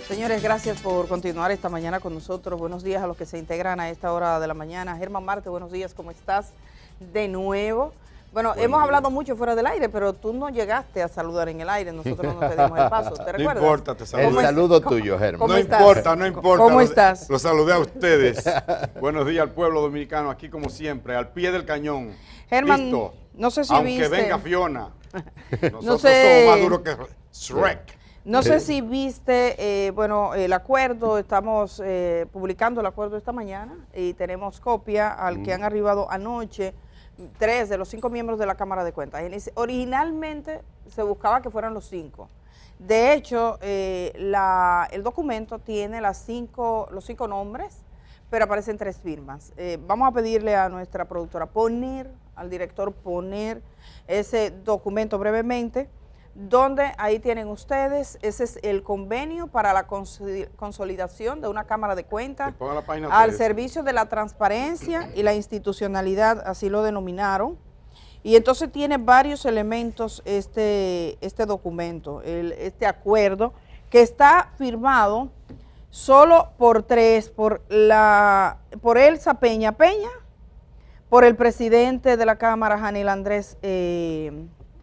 Señores, gracias por continuar esta mañana con nosotros. Buenos días a los que se integran a esta hora de la mañana. Germán Marte, buenos días, ¿cómo estás? De nuevo. Bueno, hemos hablado mucho fuera del aire, pero tú no llegaste a saludar en el aire, nosotros no te dimos el paso, ¿te recuerdas? No importa, te saludo. El saludo tuyo, Germán. No importa, no importa. ¿Cómo estás? Los saludé a ustedes. Buenos días al pueblo dominicano, aquí como siempre, al pie del cañón. Germán, listo. no sé si aunque viste. venga Fiona, nosotros No sé. somos más duros que Shrek. No sé si viste, el acuerdo, estamos publicando el acuerdo esta mañana y tenemos copia al que han arribado anoche 3 de los 5 miembros de la Cámara de Cuentas. Originalmente se buscaba que fueran los 5. De hecho, el documento tiene los 5 nombres, pero aparecen 3 firmas. Vamos a pedirle a nuestra productora al director poner ese documento brevemente, donde ahí tienen ustedes, ese es el convenio para la consolidación de una Cámara de Cuentas al servicio de la transparencia y la institucionalidad, así lo denominaron. Y entonces tiene varios elementos este documento, este acuerdo, que está firmado solo por 3, por Elsa Peña, por el presidente de la Cámara, Janel Andrés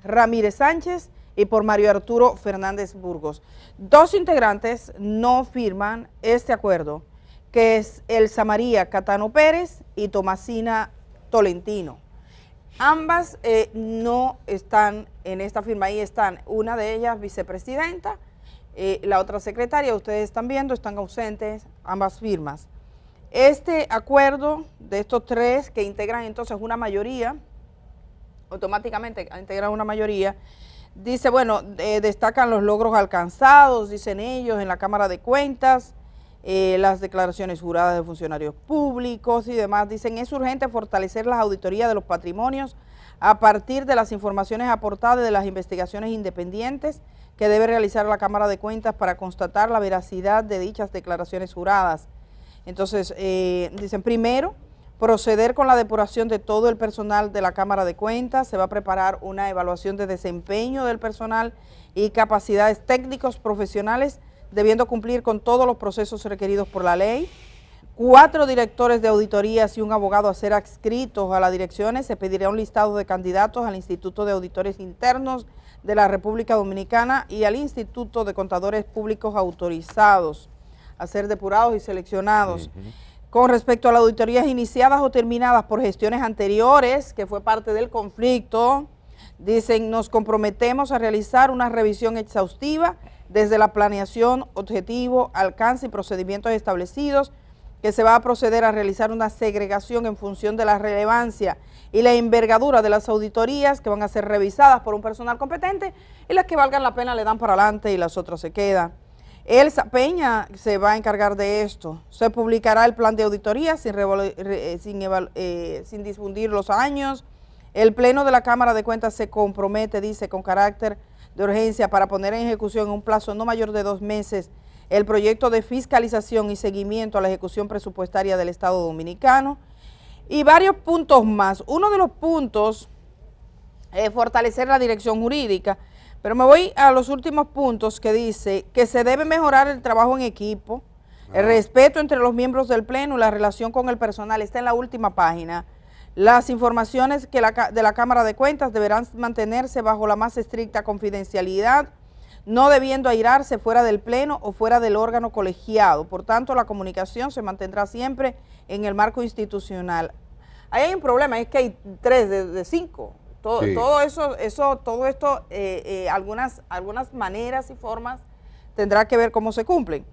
Ramírez Sánchez, y por Mario Arturo Fernández Burgos. 2 integrantes no firman este acuerdo, que es Elsa María Catano Pérez y Tomasina Tolentino. Ambas no están en esta firma, ahí están, una de ellas vicepresidenta, la otra secretaria, ustedes están viendo, están ausentes ambas firmas. Este acuerdo de estos 3 que integran entonces una mayoría, automáticamente integran una mayoría, dice, destacan los logros alcanzados, dicen ellos, en la Cámara de Cuentas, las declaraciones juradas de funcionarios públicos y demás. Dicen, es urgente fortalecer las auditorías de los patrimonios a partir de las informaciones aportadas de las investigaciones independientes que debe realizar la Cámara de Cuentas para constatar la veracidad de dichas declaraciones juradas. Entonces, dicen, primero, proceder con la depuración de todo el personal de la Cámara de Cuentas. Se va a preparar una evaluación de desempeño del personal y capacidades técnicos profesionales, debiendo cumplir con todos los procesos requeridos por la ley. 4 directores de auditorías y un abogado a ser adscritos a las direcciones. Se pedirá un listado de candidatos al Instituto de Auditores Internos de la República Dominicana y al Instituto de Contadores Públicos autorizados a ser depurados y seleccionados. Con respecto a las auditorías iniciadas o terminadas por gestiones anteriores, que fue parte del conflicto, dicen, nos comprometemos a realizar una revisión exhaustiva desde la planeación, objetivo, alcance y procedimientos establecidos, que se va a proceder a realizar una segregación en función de la relevancia y la envergadura de las auditorías, que van a ser revisadas por un personal competente, y las que valgan la pena le dan para adelante y las otras se quedan. Elsa Peña se va a encargar de esto. Se publicará el plan de auditoría sin difundir los años. El Pleno de la Cámara de Cuentas se compromete, dice, con carácter de urgencia para poner en ejecución en un plazo no mayor de 2 meses el proyecto de fiscalización y seguimiento a la ejecución presupuestaria del Estado Dominicano. Y varios puntos más. Uno de los puntos es fortalecer la dirección jurídica. Pero me voy a los últimos puntos, que dice que se debe mejorar el trabajo en equipo, el respeto entre los miembros del Pleno y la relación con el personal. Está en la última página. Las informaciones de la Cámara de Cuentas deberán mantenerse bajo la más estricta confidencialidad, no debiendo airarse fuera del Pleno o fuera del órgano colegiado. Por tanto, la comunicación se mantendrá siempre en el marco institucional. Ahí hay un problema, es que hay 3 de 5. Todo esto, algunas maneras y formas tendrá que ver cómo se cumplen.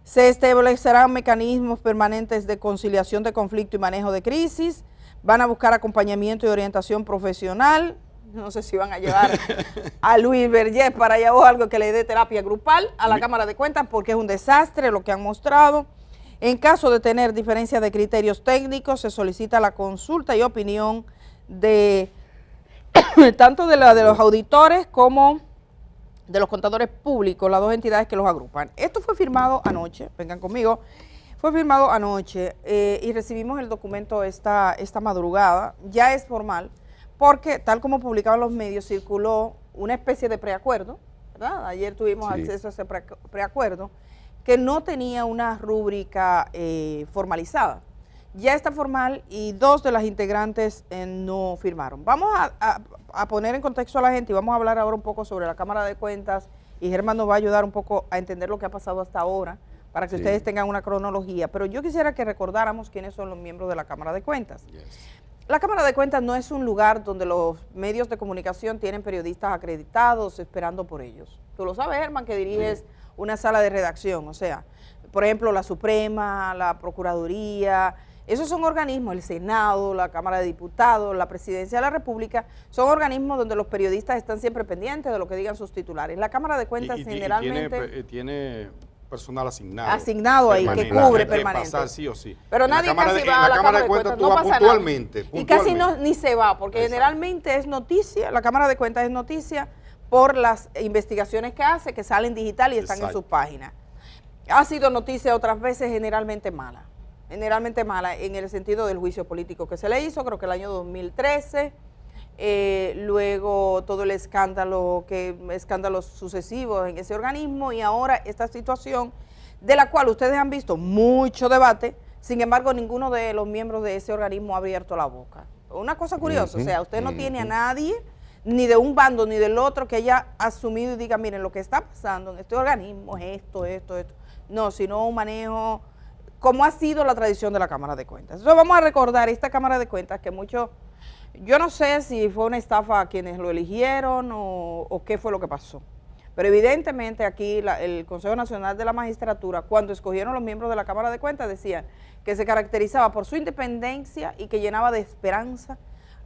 Se establecerán mecanismos permanentes de conciliación de conflicto y manejo de crisis. Van a buscar acompañamiento y orientación profesional. No sé si van a llevar a Luis Vergés para allá o algo que le dé terapia grupal a la Cámara de Cuentas, porque es un desastre lo que han mostrado. En caso de tener diferencias de criterios técnicos, se solicita la consulta y opinión de tanto de los auditores como de los contadores públicos, las 2 entidades que los agrupan. Esto fue firmado anoche, vengan conmigo, fue firmado anoche y recibimos el documento esta madrugada. Ya es formal, porque tal como publicaban los medios, circuló una especie de preacuerdo, ¿verdad? Ayer tuvimos acceso a ese preacuerdo, que no tenía una rúbrica formalizada. Ya está formal y 2 de las integrantes no firmaron. Vamos a poner en contexto a la gente y vamos a hablar ahora un poco sobre la Cámara de Cuentas, y Germán nos va a ayudar un poco a entender lo que ha pasado hasta ahora para que ustedes tengan una cronología. Pero yo quisiera que recordáramos quiénes son los miembros de la Cámara de Cuentas. La Cámara de Cuentas no es un lugar donde los medios de comunicación tienen periodistas acreditados esperando por ellos. Tú lo sabes, Germán, que diriges una sala de redacción, o sea, por ejemplo, la Suprema, la Procuraduría, esos son organismos, el Senado, la Cámara de Diputados, la Presidencia de la República, son organismos donde los periodistas están siempre pendientes de lo que digan sus titulares. La Cámara de Cuentas generalmente tiene personal asignado. Asignado ahí, que cubre permanente. Pasar sí o sí. Pero nadie casi va a la Cámara de Cuentas, no pasa puntualmente. Y casi ni se va, porque generalmente es noticia, la Cámara de Cuentas es noticia por las investigaciones que hace, que salen digital y están en sus páginas. Ha sido noticia otras veces generalmente mala en el sentido del juicio político que se le hizo, creo que el año 2013, luego todo el escándalos sucesivos en ese organismo, y ahora esta situación de la cual ustedes han visto mucho debate, sin embargo ninguno de los miembros de ese organismo ha abierto la boca. Una cosa curiosa, o sea, usted no tiene a nadie, ni de un bando ni del otro, que haya asumido y diga, miren, lo que está pasando en este organismo es esto. No, sino un manejo como ha sido la tradición de la Cámara de Cuentas. Entonces vamos a recordar esta Cámara de Cuentas que yo no sé si fue una estafa a quienes lo eligieron o qué fue lo que pasó, pero evidentemente aquí el Consejo Nacional de la Magistratura, cuando escogieron los miembros de la Cámara de Cuentas, decían que se caracterizaba por su independencia y que llenaba de esperanza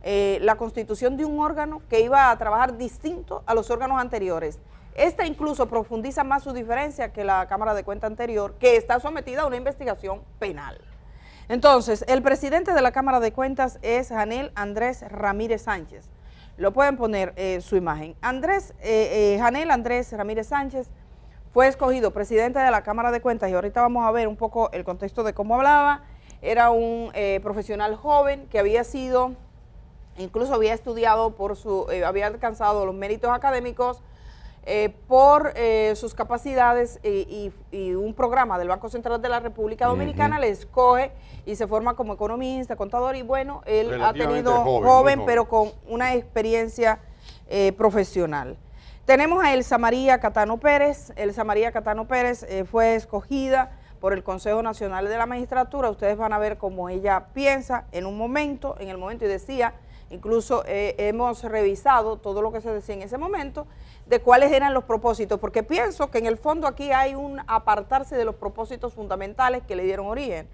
la constitución de un órgano que iba a trabajar distinto a los órganos anteriores. Esta incluso profundiza más su diferencia que la Cámara de Cuentas anterior, que está sometida a una investigación penal. Entonces, el presidente de la Cámara de Cuentas es Janel Andrés Ramírez Sánchez. Lo pueden poner su imagen. Janel Andrés Ramírez Sánchez fue escogido presidente de la Cámara de Cuentas, y ahorita vamos a ver un poco el contexto de cómo hablaba. Era un profesional joven que incluso había estudiado había alcanzado los méritos académicos por sus capacidades, y un programa del Banco Central de la República Dominicana le escoge y se forma como economista, contador, y bueno, él ha tenido joven, pero con una experiencia profesional. Tenemos a Elsa María Catano Pérez. Elsa María Catano Pérez fue escogida por el Consejo Nacional de la Magistratura. Ustedes van a ver cómo ella piensa en el momento, y decía, incluso hemos revisado todo lo que se decía en ese momento, de cuáles eran los propósitos, porque pienso que en el fondo aquí hay un apartarse de los propósitos fundamentales que le dieron origen.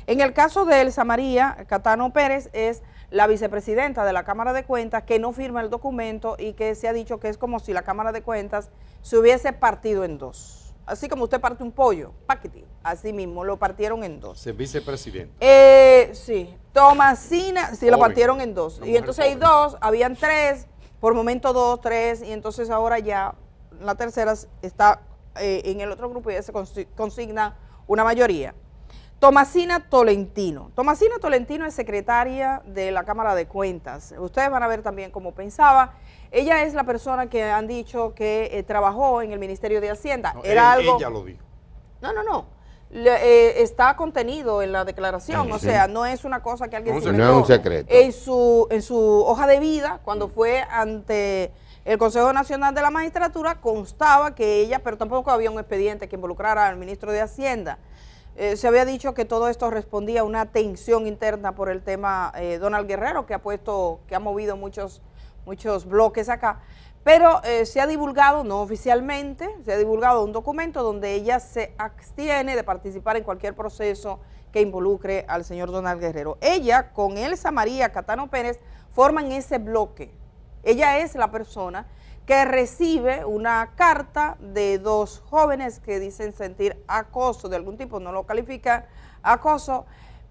En el caso de Elsa María Catano Pérez, es la vicepresidenta de la Cámara de Cuentas, que no firma el documento y que se ha dicho que es como si la Cámara de Cuentas se hubiese partido en dos. Así como usted parte un pollo, paquete, así mismo, lo partieron en dos. Vicepresidente. Sí, Tomasina, sí, lo partieron en dos. Y entonces hay dos, habían tres, por momento 2, 3, y entonces ahora ya la tercera está en el otro grupo y ya se consigna una mayoría. Tomasina Tolentino. Tomasina Tolentino es secretaria de la Cámara de Cuentas. Ustedes van a ver también cómo pensaba. Ella es la persona que han dicho que trabajó en el Ministerio de Hacienda. No, ella lo dijo. No. Está contenido en la declaración, o sea, no es una cosa que alguien se inventó. No es un secreto. En su hoja de vida, cuando fue ante el Consejo Nacional de la Magistratura, constaba que ella, pero tampoco había un expediente que involucrara al ministro de Hacienda. Se había dicho que todo esto respondía a una tensión interna por el tema Donald Guerrero, que ha movido muchos bloques acá. Pero se ha divulgado, no oficialmente, se ha divulgado un documento donde ella se abstiene de participar en cualquier proceso que involucre al señor Donald Guerrero. Ella, con Elsa María Catano Pérez, forman ese bloque. Ella es la persona que recibe una carta de 2 jóvenes que dicen sentir acoso de algún tipo, no lo califica acoso,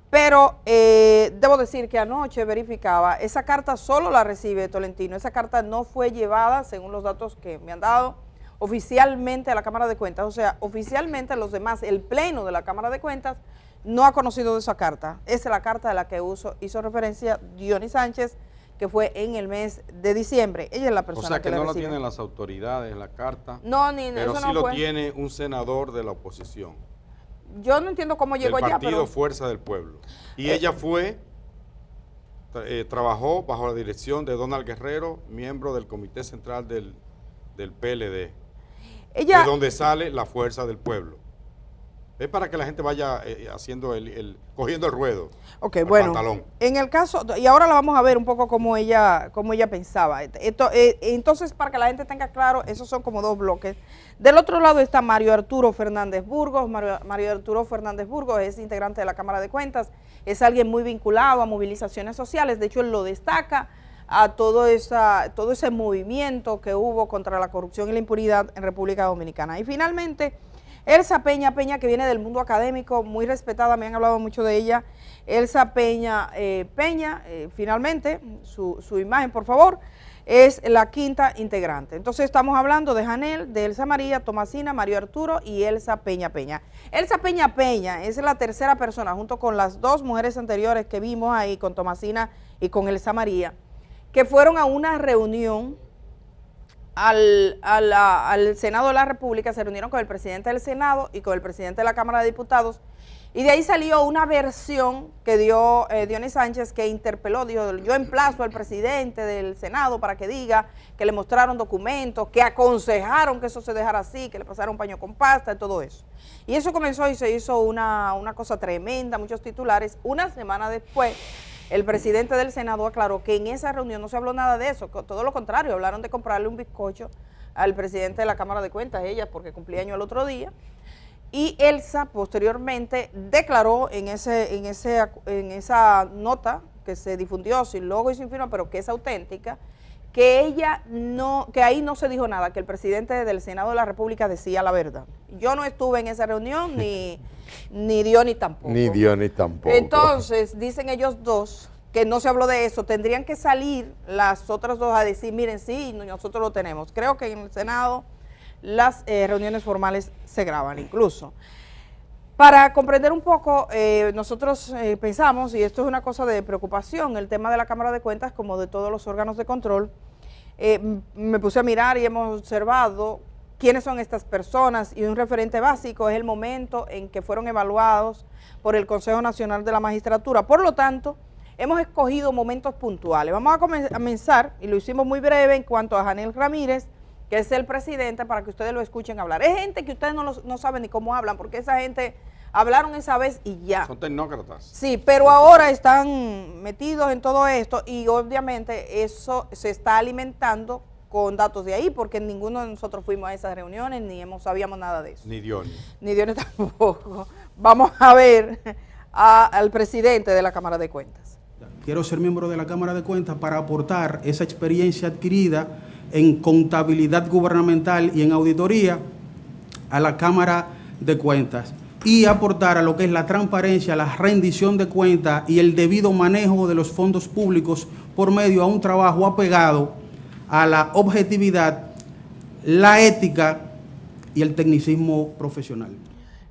pero debo decir que anoche verificaba, esa carta solo la recibe Tolentino, esa carta no fue llevada, según los datos que me han dado, oficialmente a la Cámara de Cuentas, o sea, oficialmente los demás, el Pleno de la Cámara de Cuentas, no ha conocido de esa carta. Esa es la carta de la que hizo referencia Dionis Sánchez, que fue en el mes de diciembre. Ella es la persona o sea que la no recibe. la tienen las autoridades, la carta. No, ni pero eso sí no lo fue. tiene un senador de la oposición. Yo no entiendo cómo llegó del allá, partido pero Fuerza del Pueblo. Y ella trabajó bajo la dirección de Donald Guerrero, miembro del Comité Central del PLD, ella, de donde sale la Fuerza del Pueblo. Es para que la gente vaya haciendo cogiendo el ruedo. ok, el bueno, pantalón. en el caso, y ahora la vamos a ver un poco cómo ella pensaba. Entonces, para que la gente tenga claro, esos son como dos bloques. Del otro lado está Mario Arturo Fernández Burgos. Mario Arturo Fernández Burgos es integrante de la Cámara de Cuentas, es alguien muy vinculado a movilizaciones sociales, de hecho él lo destaca a todo ese movimiento que hubo contra la corrupción y la impunidad en República Dominicana. Y finalmente, Elsa Peña, que viene del mundo académico, muy respetada, me han hablado mucho de ella. Elsa Peña, finalmente, su imagen, por favor, es la quinta integrante. Entonces estamos hablando de Janel, de Elsa María, Tomasina, Mario Arturo y Elsa Peña. Elsa Peña es la tercera persona, junto con las dos mujeres anteriores que vimos ahí, con Tomasina y con Elsa María, que fueron a una reunión al Senado de la República. Se reunieron con el presidente del Senado y con el presidente de la Cámara de Diputados, y de ahí salió una versión que dio Dionis Sánchez, que interpeló, dijo: yo emplazo al presidente del Senado para que diga que le mostraron documentos, que aconsejaron que eso se dejara así, que le pasara un paño con pasta y todo eso. Y eso comenzó y se hizo una cosa tremenda, muchos titulares. Una semana después, el presidente del Senado aclaró que en esa reunión no se habló nada de eso, todo lo contrario, hablaron de comprarle un bizcocho al presidente de la Cámara de Cuentas, ella, porque cumplía año el otro día. Y Elsa posteriormente declaró en esa nota que se difundió sin logo y sin firma, pero que es auténtica, que ahí no se dijo nada, que el presidente del Senado de la República decía la verdad. Yo no estuve en esa reunión, ni Dionis tampoco. Ni Dionis tampoco. Entonces, dicen ellos dos que no se habló de eso. Tendrían que salir las otras dos a decir: miren, sí, nosotros lo tenemos. Creo que en el Senado las reuniones formales se graban incluso. Para comprender un poco, nosotros pensamos, y esto es una cosa de preocupación, el tema de la Cámara de Cuentas, como de todos los órganos de control. Me puse a mirar y hemos observado quiénes son estas personas, y un referente básico es el momento en que fueron evaluados por el Consejo Nacional de la Magistratura. Por lo tanto, hemos escogido momentos puntuales. Vamos a comenzar, y lo hicimos muy breve, en cuanto a Janel Ramírez, que es el presidente, para que ustedes lo escuchen hablar. Es gente que ustedes no saben ni cómo hablan, porque esa gente hablaron esa vez y ya. Son tecnócratas. Sí, pero ahora están metidos en todo esto, y obviamente eso se está alimentando con datos de ahí, porque ninguno de nosotros fuimos a esas reuniones, ni sabíamos nada de eso. Ni Dionis. Ni Dionis tampoco. Vamos a ver al presidente de la Cámara de Cuentas. Quiero ser miembro de la Cámara de Cuentas para aportar esa experiencia adquirida en contabilidad gubernamental y en auditoría a la Cámara de Cuentas, y aportar a lo que es la transparencia, la rendición de cuentas y el debido manejo de los fondos públicos por medio a un trabajo apegado a la objetividad, la ética y el tecnicismo profesional.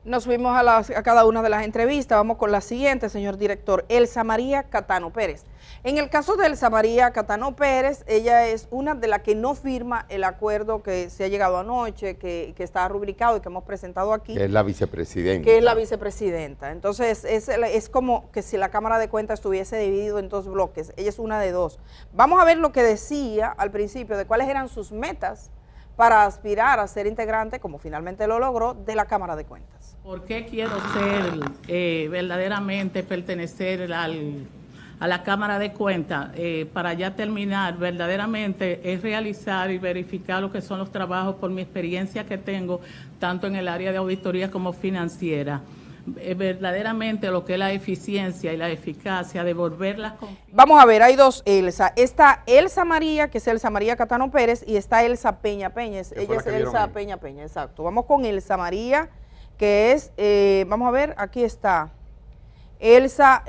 Nos fuimos a cada una de las entrevistas. Vamos con la siguiente, señor director. Elsa María Catano Pérez. En el caso de Elsa María Catano Pérez, ella es una de las que no firma el acuerdo que se ha llegado anoche, que está rubricado y que hemos presentado aquí. Que es la vicepresidenta. Que es la vicepresidenta. Entonces, es como que si la Cámara de Cuentas estuviese dividido en dos bloques. Ella es una de dos. Vamos a ver lo que decía al principio de cuáles eran sus metas para aspirar a ser integrante, como finalmente lo logró, de la Cámara de Cuentas. ¿Por qué quiero ser verdaderamente pertenecer a la Cámara de Cuentas? Para ya terminar, verdaderamente es realizar y verificar lo que son los trabajos por mi experiencia que tengo, tanto en el área de auditoría como financiera. Verdaderamente lo que es la eficiencia y la eficacia, devolver las confianzas. Vamos a ver, hay dos Elsa. Está Elsa María, que es Elsa María Catano Pérez, y está Elsa Peña. Ella es Elsa Peña, exacto. Vamos con Elsa María, que es, vamos a ver, aquí está, Elsa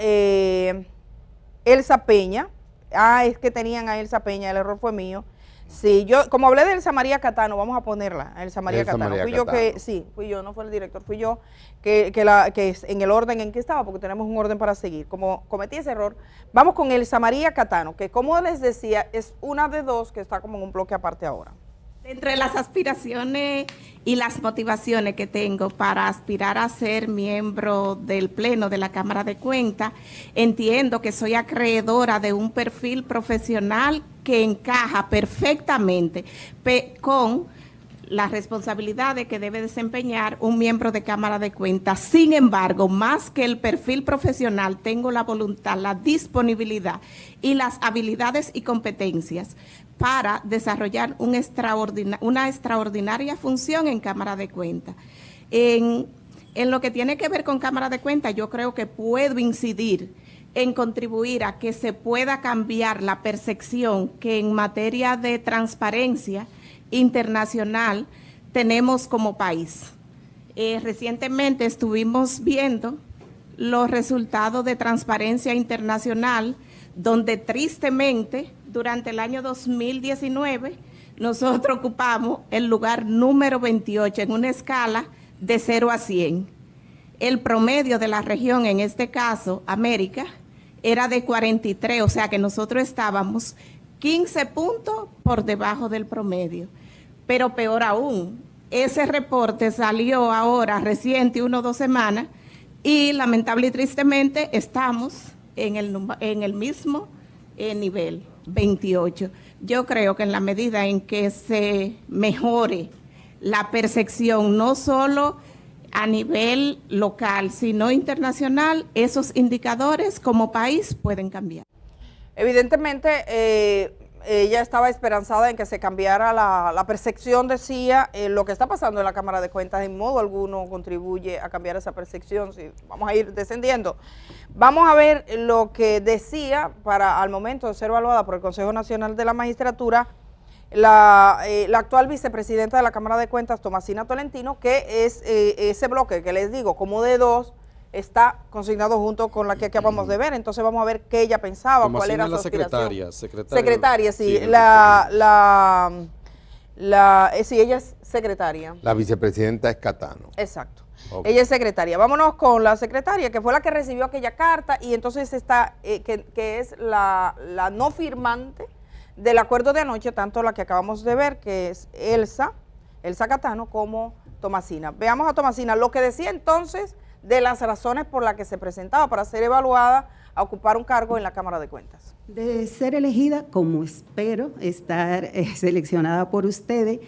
Peña. Es que tenían a Elsa Peña, el error fue mío. Sí, yo, como hablé de Elsa María Catano, vamos a ponerla, Elsa María Elsa Catano. María Fui yo Catano. que, sí, fui yo, no fue el director, fui yo que en el orden en que estaba, porque tenemos un orden para seguir. Como cometí ese error, vamos con Elsa María Catano, que como les decía, es una de dos que está como en un bloque aparte ahora. Entre las aspiraciones y las motivaciones que tengo para aspirar a ser miembro del Pleno de la Cámara de Cuentas, entiendo que soy acreedora de un perfil profesional que encaja perfectamente con las responsabilidades que debe desempeñar un miembro de Cámara de Cuentas. Sin embargo, más que el perfil profesional, tengo la voluntad, la disponibilidad y las habilidades y competencias para desarrollar una extraordinaria función en Cámara de Cuentas. En lo que tiene que ver con Cámara de Cuentas, yo creo que puedo incidir en contribuir a que se pueda cambiar la percepción que en materia de transparencia internacional tenemos como país. Recientemente estuvimos viendo los resultados de Transparencia Internacional, donde tristemente durante el año 2019 nosotros ocupamos el lugar número 28 en una escala de 0 a 100. El promedio de la región, en este caso América, era de 43, o sea que nosotros estábamos 15 puntos por debajo del promedio. Pero peor aún, ese reporte salió ahora reciente, 1 o 2 semanas, y lamentable y tristemente estamos en el mismo nivel, 28. Yo creo que en la medida en que se mejore la percepción, no solo a nivel local, sino internacional, esos indicadores como país pueden cambiar. Evidentemente, ella estaba esperanzada en que se cambiara la percepción, decía, lo que está pasando en la Cámara de Cuentas en modo alguno contribuye a cambiar esa percepción, si vamos a ir descendiendo. Vamos a ver lo que decía para al momento de ser evaluada por el Consejo Nacional de la Magistratura, la actual vicepresidenta de la Cámara de Cuentas, Tomasina Tolentino, que es ese bloque que les digo, como de dos, está consignado junto con la que acabamos de ver. Entonces vamos a ver qué ella pensaba, cuál era su aspiración. Secretaria, sí. Sí, ella es secretaria. La vicepresidenta es Catano. Exacto. Okay. Ella es secretaria. Vámonos con la secretaria, que fue la que recibió aquella carta, y entonces está, que es la no firmante del acuerdo de anoche, tanto la que acabamos de ver, que es Elsa Catano, como Tomasina. Veamos a Tomasina, lo que decía entonces de las razones por las que se presentaba para ser evaluada a ocupar un cargo en la Cámara de Cuentas. De ser elegida, como espero estar seleccionada por ustedes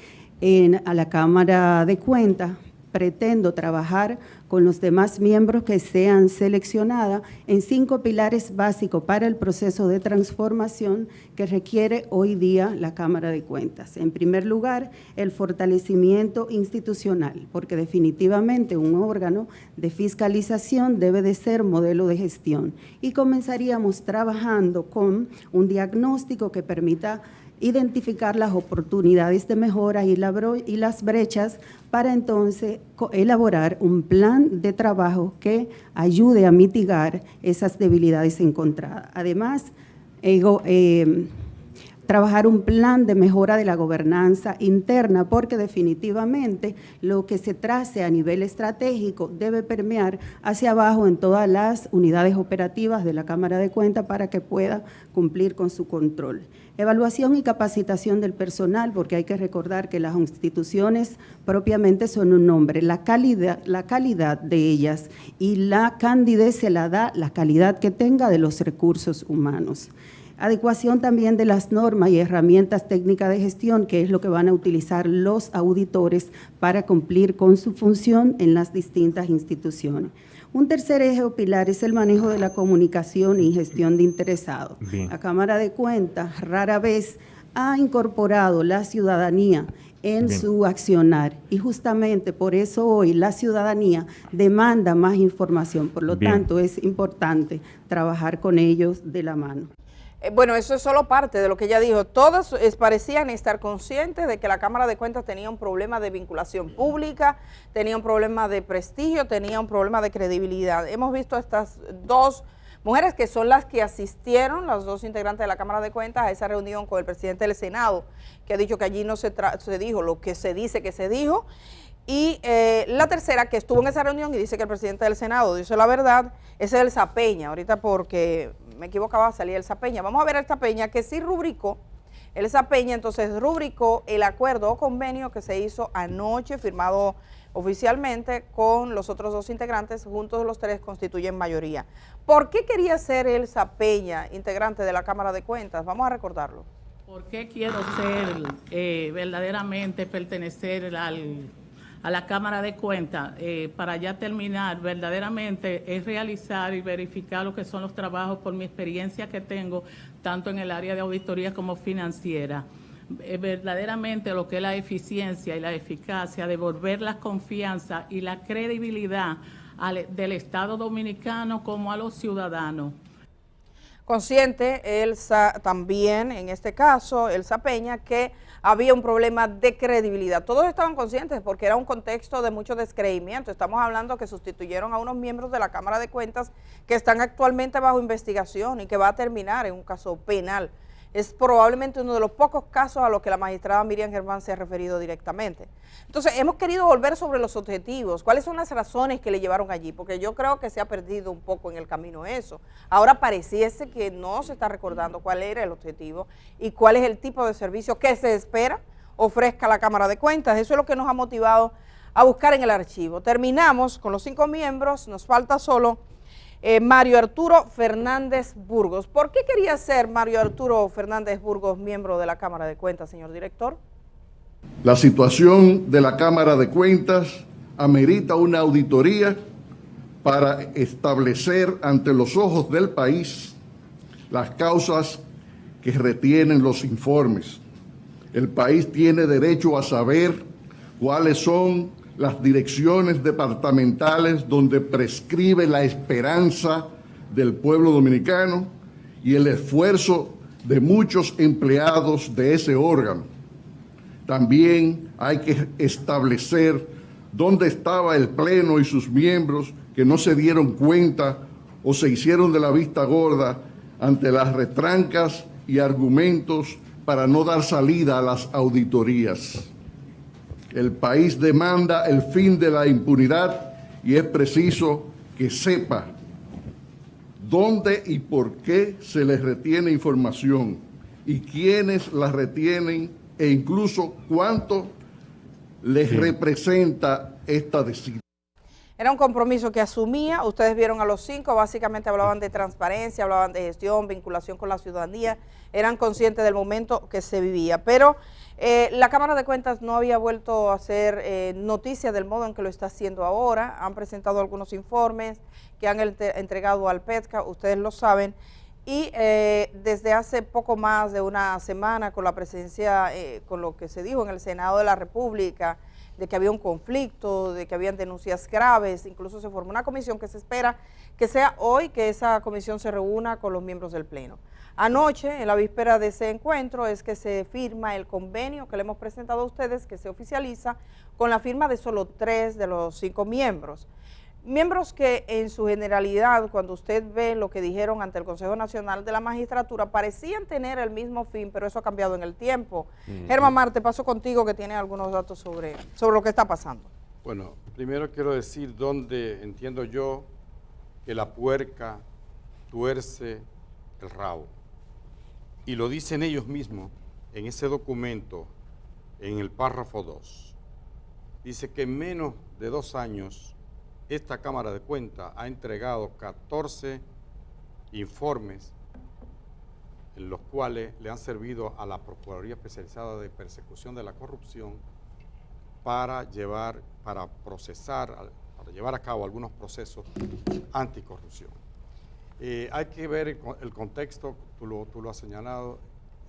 a la Cámara de Cuentas, pretendo trabajar con los demás miembros que sean seleccionadas en 5 pilares básicos para el proceso de transformación que requiere hoy día la Cámara de Cuentas. En primer lugar, el fortalecimiento institucional, porque definitivamente un órgano de fiscalización debe de ser modelo de gestión, y comenzaríamos trabajando con un diagnóstico que permita identificar las oportunidades de mejora y las brechas para entonces elaborar un plan de trabajo que ayude a mitigar esas debilidades encontradas. Además, trabajar un plan de mejora de la gobernanza interna, porque definitivamente lo que se trace a nivel estratégico debe permear hacia abajo en todas las unidades operativas de la Cámara de Cuentas para que pueda cumplir con su control. Evaluación y capacitación del personal, porque hay que recordar que las instituciones propiamente son un nombre, la calidad de ellas y la candidez se la da la calidad que tenga de los recursos humanos. Adecuación también de las normas y herramientas técnicas de gestión, que es lo que van a utilizar los auditores para cumplir con su función en las distintas instituciones. Un tercer eje o pilar es el manejo de la comunicación y gestión de interesados. Bien. La Cámara de Cuentas rara vez ha incorporado la ciudadanía en su accionar, y justamente por eso hoy la ciudadanía demanda más información, por lo tanto es importante trabajar con ellos de la mano. Bueno, eso es solo parte de lo que ella dijo. Todos parecían estar conscientes de que la Cámara de Cuentas tenía un problema de vinculación pública, tenía un problema de prestigio, tenía un problema de credibilidad. Hemos visto estas dos mujeres que son las que asistieron, las dos integrantes de la Cámara de Cuentas, a esa reunión con el presidente del Senado, que ha dicho que allí no se dijo lo que se dice que se dijo, y la tercera que estuvo en esa reunión y dice que el presidente del Senado dice la verdad, es el Zapeña, ahorita porque me equivocaba salía el Zapeña. Vamos a ver el Zapeña que sí rubricó, el Zapeña entonces rubricó el acuerdo o convenio que se hizo anoche, firmado oficialmente con los otros dos integrantes, juntos los tres constituyen mayoría. ¿Por qué quería ser el Zapeña integrante de la Cámara de Cuentas? Vamos a recordarlo. ¿Por qué quiero verdaderamente pertenecer a la Cámara de Cuentas? Para ya terminar, verdaderamente es realizar y verificar lo que son los trabajos por mi experiencia que tengo, tanto en el área de auditoría como financiera. Verdaderamente lo que es la eficiencia y la eficacia, devolver la confianza y la credibilidad del Estado Dominicano como a los ciudadanos. Consciente también, en este caso, el Zapeña, que había un problema de credibilidad. Todos estaban conscientes porque era un contexto de mucho descreimiento. Estamos hablando que sustituyeron a unos miembros de la Cámara de Cuentas que están actualmente bajo investigación y que va a terminar en un caso penal. Es probablemente uno de los pocos casos a los que la magistrada Miriam Germán se ha referido directamente. Entonces, hemos querido volver sobre los objetivos. ¿Cuáles son las razones que le llevaron allí? Porque yo creo que se ha perdido un poco en el camino eso. Ahora pareciese que no se está recordando cuál era el objetivo y cuál es el tipo de servicio que se espera ofrezca la Cámara de Cuentas. Eso es lo que nos ha motivado a buscar en el archivo. Terminamos con los 5 miembros, nos falta solo Mario Arturo Fernández Burgos. ¿Por qué quería ser Mario Arturo Fernández Burgos miembro de la Cámara de Cuentas, señor director? La situación de la Cámara de Cuentas amerita una auditoría para establecer ante los ojos del país las causas que retienen los informes. El país tiene derecho a saber cuáles son las direcciones departamentales donde prescribe la esperanza del pueblo dominicano y el esfuerzo de muchos empleados de ese órgano. También hay que establecer dónde estaba el Pleno y sus miembros que no se dieron cuenta o se hicieron de la vista gorda ante las retrancas y argumentos para no dar salida a las auditorías. El país demanda el fin de la impunidad y es preciso que sepa dónde y por qué se les retiene información y quiénes la retienen e incluso cuánto les representa esta decisión. Era un compromiso que asumía, ustedes vieron a los 5, básicamente hablaban de transparencia, hablaban de gestión, vinculación con la ciudadanía, eran conscientes del momento que se vivía, pero la Cámara de Cuentas no había vuelto a hacer noticia del modo en que lo está haciendo ahora. Han presentado algunos informes que han entregado al PETCA, ustedes lo saben, y desde hace poco más de una semana con la presencia, con lo que se dijo en el Senado de la República, de que había un conflicto, de que habían denuncias graves, incluso se formó una comisión que se espera que sea hoy que esa comisión se reúna con los miembros del Pleno. Anoche, en la víspera de ese encuentro, es que se firma el convenio que le hemos presentado a ustedes, que se oficializa con la firma de solo 3 de los 5 miembros. Miembros que en su generalidad, cuando usted ve lo que dijeron ante el Consejo Nacional de la Magistratura, parecían tener el mismo fin, pero eso ha cambiado en el tiempo. Germán Marte, paso contigo que tiene algunos datos sobre lo que está pasando. Bueno, primero quiero decir dónde entiendo yo que la puerca tuerce el rabo. Y lo dicen ellos mismos en ese documento, en el párrafo 2. Dice que en menos de 2 años esta Cámara de Cuentas ha entregado 14 informes en los cuales le han servido a la Procuraduría Especializada de Persecución de la Corrupción para llevar a cabo algunos procesos anticorrupción. Hay que ver el contexto, tú lo has señalado,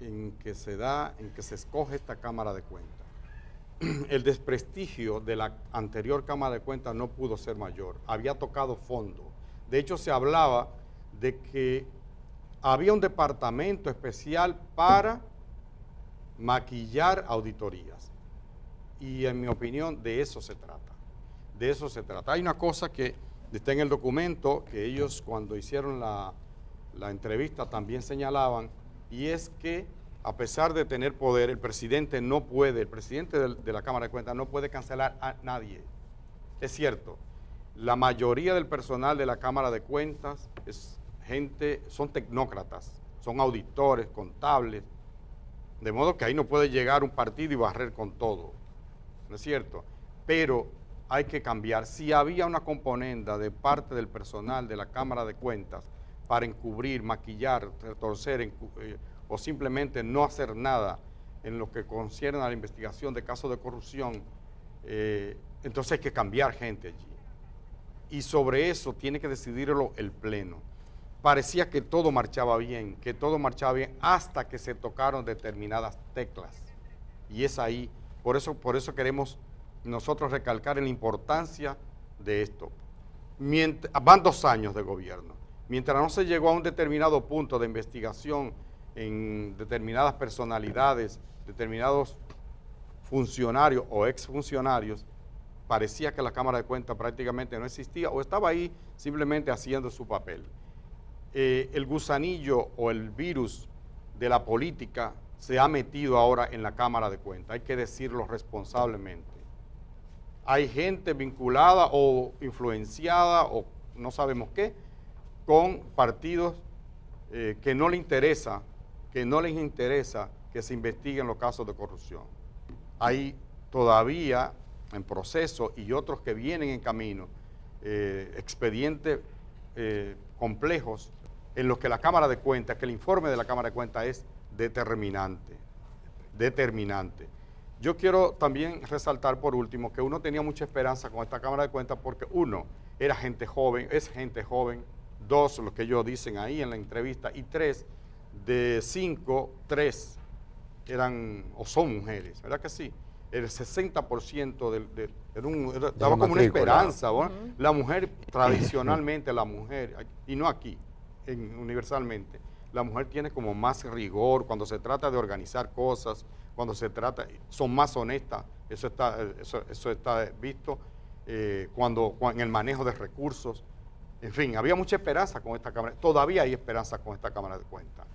en que se escoge esta Cámara de Cuentas. El desprestigio de la anterior Cámara de Cuentas no pudo ser mayor, había tocado fondo. De hecho, se hablaba de que había un departamento especial para maquillar auditorías. Y en mi opinión, de eso se trata. De eso se trata. Hay una cosa que está en el documento, que ellos cuando hicieron la la entrevista también señalaban, y es que a pesar de tener poder, el presidente de la Cámara de Cuentas no puede cancelar a nadie. Es cierto, la mayoría del personal de la Cámara de Cuentas son tecnócratas, son auditores, contables, de modo que ahí no puede llegar un partido y barrer con todo, ¿no es cierto? Pero hay que cambiar. Si había una componenda de parte del personal de la Cámara de Cuentas para encubrir, maquillar, retorcer o simplemente no hacer nada en lo que concierne a la investigación de casos de corrupción, entonces hay que cambiar gente allí. Y sobre eso tiene que decidirlo el Pleno. Parecía que todo marchaba bien, hasta que se tocaron determinadas teclas. Y es ahí, por eso queremos nosotros recalcar en la importancia de esto. Van 2 años de gobierno. Mientras no se llegó a un determinado punto de investigación en determinadas personalidades, determinados funcionarios o exfuncionarios, parecía que la Cámara de Cuentas prácticamente no existía o estaba ahí simplemente haciendo su papel. El gusanillo o el virus de la política se ha metido ahora en la Cámara de Cuentas, hay que decirlo responsablemente. Hay gente vinculada o influenciada o no sabemos qué, con partidos que no les interesa que se investiguen los casos de corrupción. Hay todavía en proceso y otros que vienen en camino, expedientes complejos en los que la Cámara de Cuentas, que el informe de la Cámara de Cuentas es determinante. Yo quiero también resaltar por último que uno tenía mucha esperanza con esta Cámara de Cuentas porque uno, es gente joven, 2, lo que ellos dicen ahí en la entrevista, y 3, de 5, 3 eran o son mujeres, ¿verdad que sí? El 60% daba como una esperanza, ¿no? La mujer, tradicionalmente la mujer, y no aquí, universalmente, la mujer tiene como más rigor cuando se trata de organizar cosas, son más honestas, eso está visto, en el manejo de recursos, en fin, había mucha esperanza con esta Cámara, todavía hay esperanza con esta Cámara de Cuentas.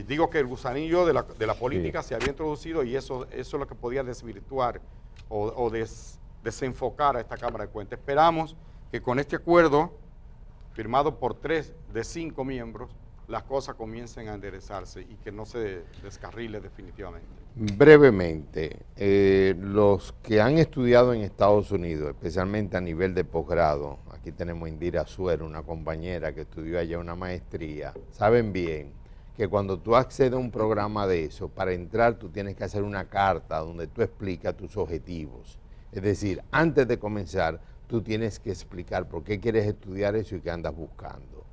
Digo que el gusanillo de la política se había introducido y eso es lo que podía desvirtuar o desenfocar a esta Cámara de Cuentas. Esperamos que con este acuerdo, firmado por 3 de 5 miembros, las cosas comiencen a enderezarse y que no se descarrile definitivamente. Brevemente, los que han estudiado en Estados Unidos, especialmente a nivel de posgrado, aquí tenemos a Indira Suero, una compañera que estudió allá una maestría, saben bien que cuando tú accedes a un programa de eso, para entrar tú tienes que hacer una carta donde tú explicas tus objetivos. Es decir, antes de comenzar, tú tienes que explicar por qué quieres estudiar eso y qué andas buscando.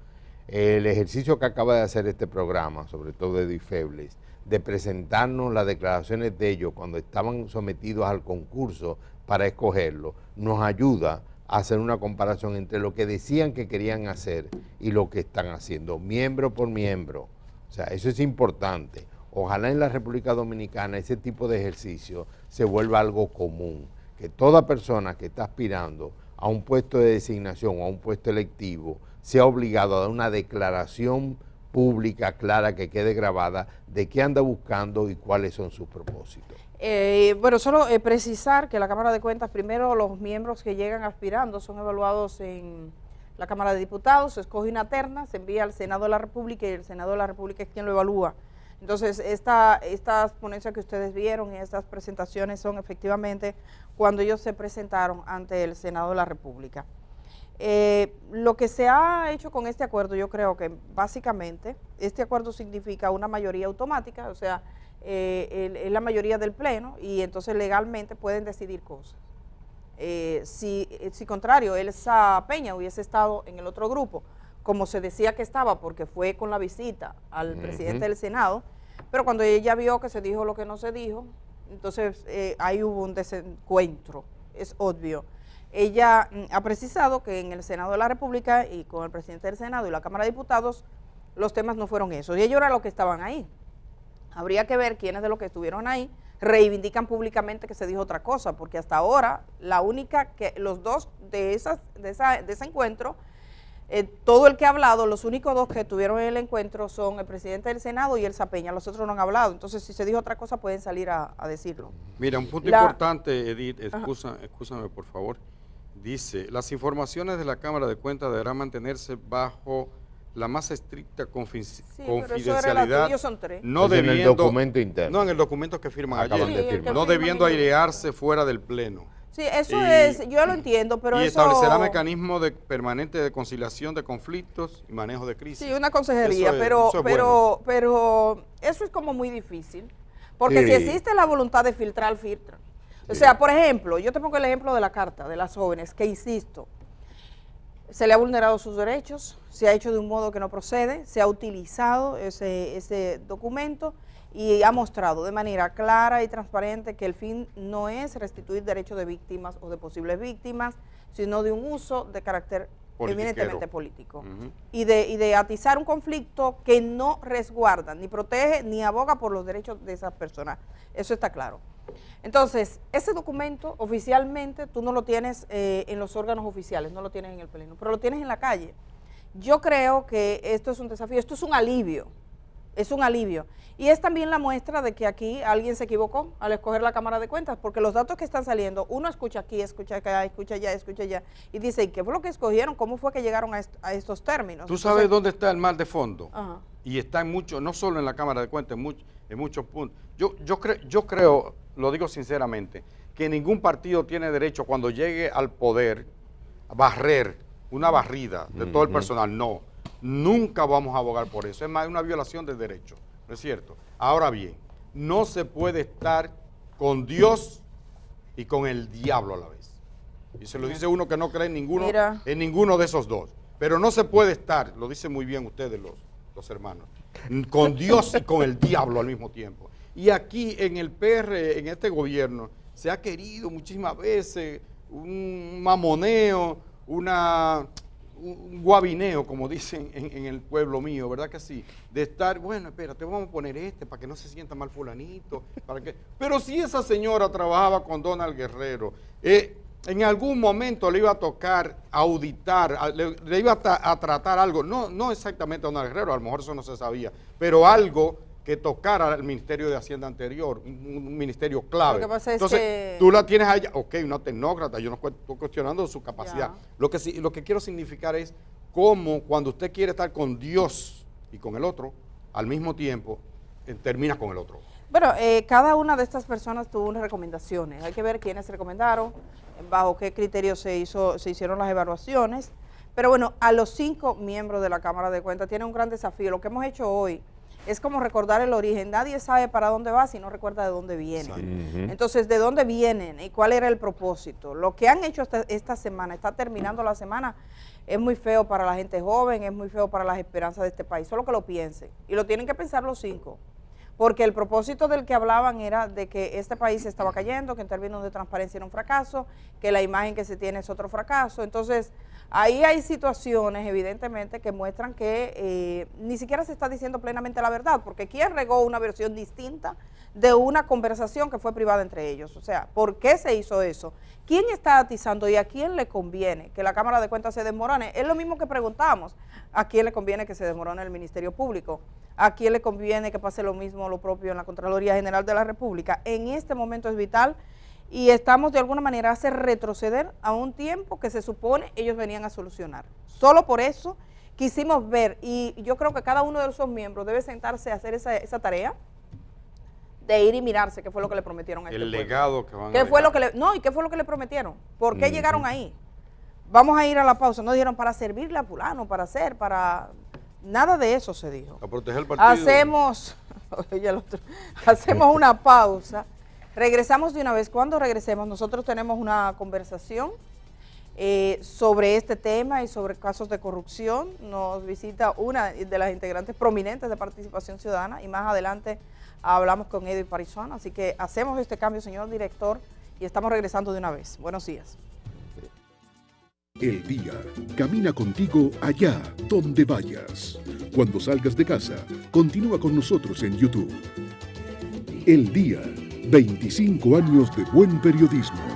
El ejercicio que acaba de hacer este programa, sobre todo de DIFEBLES, de presentarnos las declaraciones de ellos cuando estaban sometidos al concurso para escogerlo, nos ayuda a hacer una comparación entre lo que decían que querían hacer y lo que están haciendo, miembro por miembro. O sea, eso es importante. Ojalá en la República Dominicana ese tipo de ejercicio se vuelva algo común, que toda persona que está aspirando a un puesto de designación o a un puesto electivo sea obligado a dar una declaración pública, clara, que quede grabada de qué anda buscando y cuáles son sus propósitos. Bueno, solo precisar que la Cámara de Cuentas, primero los miembros que llegan aspirando son evaluados en la Cámara de Diputados, se escoge una terna, se envía al Senado de la República y el Senado de la República es quien lo evalúa. Entonces, estas ponencias que ustedes vieron y estas presentaciones son efectivamente cuando ellos se presentaron ante el Senado de la República. Lo que se ha hecho con este acuerdo, yo creo que básicamente este acuerdo significa una mayoría automática, o sea, es la mayoría del Pleno y entonces legalmente pueden decidir cosas. Si contrario, Elsa Peña hubiese estado en el otro grupo, como se decía que estaba, porque fue con la visita al presidente del Senado, pero cuando ella vio que se dijo lo que no se dijo, entonces ahí hubo un desencuentro, es obvio. Ella ha precisado que en el Senado de la República y con el presidente del Senado y la Cámara de Diputados, los temas no fueron esos, y ellos eran los que estaban ahí. Habría que ver quiénes de los que estuvieron ahí reivindican públicamente que se dijo otra cosa, porque hasta ahora la única que los dos de ese encuentro todo el que ha hablado, los únicos dos que estuvieron en el encuentro son el presidente del Senado y el Zapeña, los otros no han hablado. Entonces, si se dijo otra cosa, pueden salir a decirlo. Mira, un punto importante, Edith, excúsame por favor. Dice, las informaciones de la Cámara de Cuentas deberán mantenerse bajo la más estricta confidencialidad, ellos son tres. No debiendo, en el documento interno. No, en el documento que firman Acaban ayer. de firmar. No debiendo airearse fuera del Pleno. Sí, eso es, yo lo entiendo, pero y eso... establecerá mecanismos permanente de conciliación de conflictos y manejo de crisis. Sí, una consejería, pero eso es como muy difícil, porque sí. si existe la voluntad de filtrar, filtran. O sea, por ejemplo, yo te pongo el ejemplo de la carta de las jóvenes, que insisto, se le ha vulnerado sus derechos, se ha hecho de un modo que no procede, se ha utilizado ese documento y ha mostrado de manera clara y transparente que el fin no es restituir derechos de víctimas o de posibles víctimas, sino de un uso de carácter eminentemente político. Y de atizar un conflicto que no resguarda, ni protege, ni aboga por los derechos de esas personas. Eso está claro. Entonces, ese documento oficialmente tú no lo tienes en los órganos oficiales, no lo tienes en el Pleno, pero lo tienes en la calle. Yo creo que esto es un desafío, esto es un alivio. Es un alivio. Y es también la muestra de que aquí alguien se equivocó al escoger la Cámara de Cuentas, porque los datos que están saliendo, uno escucha aquí, escucha acá, escucha allá, y dice, ¿y qué fue lo que escogieron? ¿Cómo fue que llegaron a estos términos? ¿Tú sabes dónde está el mal de fondo? Ajá. Y está en mucho, no solo en la Cámara de Cuentas, en muchos puntos. Yo creo, lo digo sinceramente, que ningún partido tiene derecho cuando llegue al poder a barrer una barrida de todo el personal, no. Nunca vamos a abogar por eso, es más, una violación de derechos, ¿no es cierto? Ahora bien, no se puede estar con Dios y con el diablo a la vez. Y se lo dice uno que no cree en ninguno de esos dos. Pero no se puede estar, lo dicen muy bien ustedes los hermanos, con Dios y con el diablo al mismo tiempo. Y aquí en el PR, en este gobierno, se ha querido muchísimas veces un mamoneo, un guabineo, como dicen en el pueblo mío, ¿verdad que sí? De estar, bueno, espérate, vamos a poner para que no se sienta mal fulanito, pero si esa señora trabajaba con Donald Guerrero, en algún momento le iba a tocar auditar, le iba a tratar algo, no exactamente a Donald Guerrero, a lo mejor eso no se sabía, pero algo que tocara al Ministerio de Hacienda anterior, un ministerio clave. Lo que pasa es entonces, que... tú la tienes allá, ok, una tecnócrata, yo no estoy cuestionando su capacidad. Lo que quiero significar es cómo cuando usted quiere estar con Dios y con el otro, al mismo tiempo, termina con el otro. Bueno, cada una de estas personas tuvo unas recomendaciones. Hay que ver quiénes recomendaron, bajo qué criterios se hicieron las evaluaciones. Pero bueno, a los 5 miembros de la Cámara de Cuentas tiene un gran desafío. Lo que hemos hecho hoy es como recordar el origen. Nadie sabe para dónde va si no recuerda de dónde viene. Entonces, ¿de dónde vienen y cuál era el propósito? Lo que han hecho esta semana, está terminando la semana, es muy feo para la gente joven, es muy feo para las esperanzas de este país. Solo que lo piensen. Y lo tienen que pensar los 5. Porque el propósito del que hablaban era de que este país estaba cayendo, que en términos de transparencia era un fracaso, que la imagen que se tiene es otro fracaso. Entonces, ahí hay situaciones, evidentemente, que muestran que ni siquiera se está diciendo plenamente la verdad, porque ¿quién regó una versión distinta de una conversación que fue privada entre ellos? O sea, ¿por qué se hizo eso? ¿Quién está atizando y a quién le conviene que la Cámara de Cuentas se desmorone? Es lo mismo que preguntamos. ¿A quién le conviene que se desmorone el Ministerio Público? ¿A quién le conviene que pase lo mismo, lo propio en la Contraloría General de la República? En este momento es vital y estamos de alguna manera a hacer retroceder a un tiempo que se supone ellos venían a solucionar. Solo por eso quisimos ver, y yo creo que cada uno de esos miembros debe sentarse a hacer esa tarea de ir y mirarse qué fue lo que le prometieron a este pueblo. El legado que van a ¿Qué fue lo que ¿y qué fue lo que le prometieron? ¿Por qué llegaron ahí? Vamos a ir a la pausa. No dijeron para servirle a fulano, para... Nada de eso se dijo. A proteger el partido. Hacemos una pausa. Regresamos de una vez. Cuando regresemos, nosotros tenemos una conversación sobre este tema y sobre casos de corrupción. Nos visita una de las integrantes prominentes de Participación Ciudadana y más adelante hablamos con Edith Parizón. Así que hacemos este cambio, señor director, y estamos regresando de una vez. Buenos días. El Día camina contigo allá donde vayas. Cuando salgas de casa, continúa con nosotros en YouTube. El Día, 25 años de buen periodismo.